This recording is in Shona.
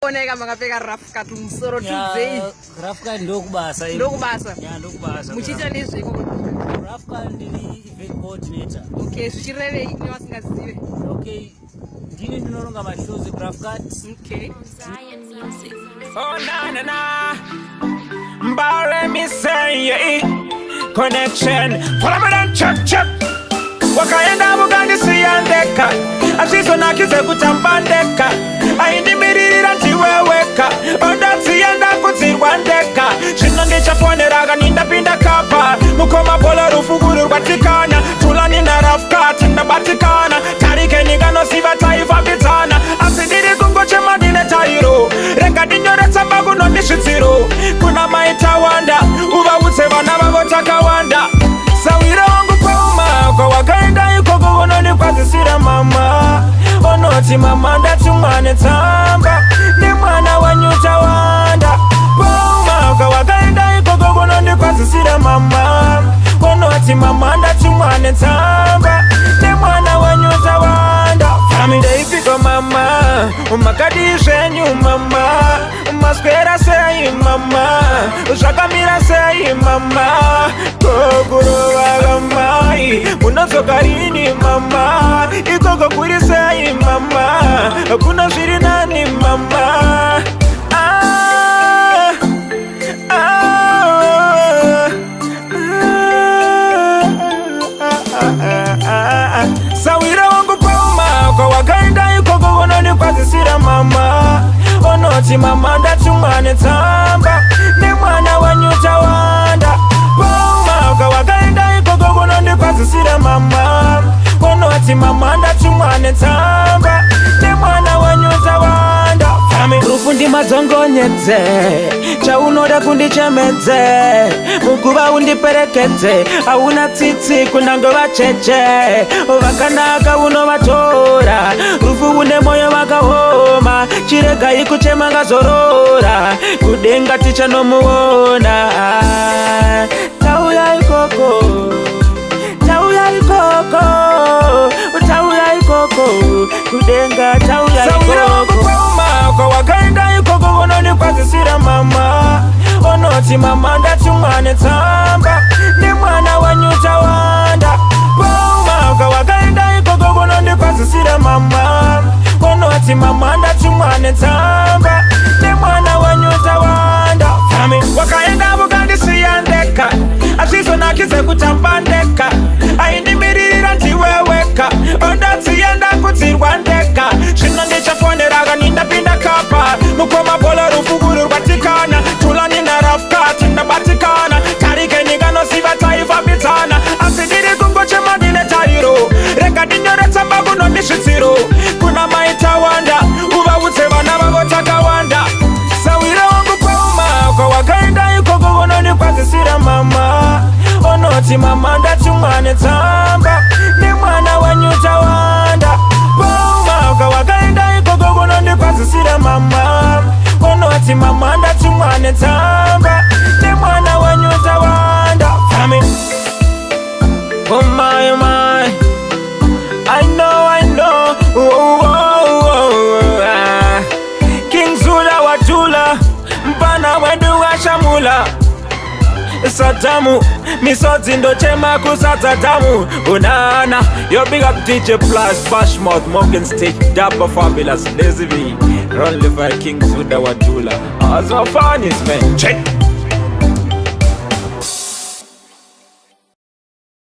Oneka makapfeka Rafkat musoro Tuesday. Rafkat ndokubasa. Ndokubasa. Ya ndokubasa. Muchiita nezve ikoko. Rafkat ndiri event coordinator. Okay, zvichirevei kune vasingazive. Okay. Ndini ndinoronga mashows eRafkat. Okay. Oh na na. Mbare me say connection. Follow me down check. Wakaenda mugandi siyandeka. Ashiso nakize kutambandeka. Aindi mirira ntiweweka. Onda siyanda kutirwandeka. Shino ndichafoneraga nindapinda kapa. Mukoma bola rufuguru rwatikana. Tulani na Rafkat ndabatikana. Tarike nigano siva taifa bitana. Asidiri kungoche madine tairo. Renga dinyore sambagu no nishitiro. Kuna maita wanda. Uba utevana babotaka wanda. Sawira wangu pauma. Kwa wakaenda yuko unoni kwa zisira mama. Onoti mama ndatumane tamba. Ni mwana wanyuta wanda. Pauma. Kwa wakaenda yuko unoni kwa zisira mama. Onoti mama ndatumane tamba. Ni mwana wanyuta wanda. Family ifiko mama. Umakadishe nyu mama. Umaskwera sei mama. Ushakamira sei mama. Kokuro wagamai. Munozokarini mama. Ikoko kuri sei mama. Kuna shiri nani mama. Sawira wangu pauma. Kwa wakaenda ikoko unoni kwa zisira mama. Onoti mama ndatumane tamba. Ni mwana wanyuta wanda. Pauma. Kwa wakaenda ikoko unoni kwa zisira mama. Onoti mama ndatumane tamba. Ni mwana wanyuta wanda. Rufundi mazongonyeze. Cha unoda kundichemeze. Mukuba undiperekeze. Auna titi kunango wacheche. Wakanaka uno watora. Rufu une moyo wakahoma. Chirega ikuchema ngazorora. Kudenga ticha no muona. Tauya ikoko. Tauya ikoko. Tauya ikoko. Kudenga tauya ikoko. Kwa wakaenda ikoko unoni kwa zisira mama. Onoti mama ndatumane tamba. Ni mwana wanyuta wanda. Pauma. Kwa wakaenda ikoko unoni kwa zisira mama. Onoti mama ndatumane tamba. Ni mwana wanyuta wanda. Wakaenda mugandi siyandeka. Ashiso nakize kutambandeka. Aindi mirira ntiweweka. Onda siyanda kutirwandeka. Shino ndichafoneraga nindapinda kapa. Mukoma bola rufuguru rwatikana. Tulani na Rafkat ndabatikana. Tarike nigano siva taifa bitana. Asidiri kungoche madine tairo. Renga dinyore sambagu no nishitiro. Kuna maita wanda. Uba utevana babotaka wanda. Sawira wangu pauma. Kwa wakaenda ikoko unoni kwa zisira mama. Onoti mama ndatumane tamba. Ni mwana wanyuta wanda. Pauma. Kwa wakaenda ikoko unoni kwa zisira mama. Onoti mama ndatumane tamba. Ni mwana wanyuta wanda. Oh my, oh my. I know. King Zula Watula. Mpana wendu wa Shamula. Sadamu. Misodzi ndo chema kusaza damu. Unana. Yo big up DJ Plus, Bashmouth, Morgan State, Dapper Fabulous, Lazy V. Run live by King Zula Watula. Also funny man. Check.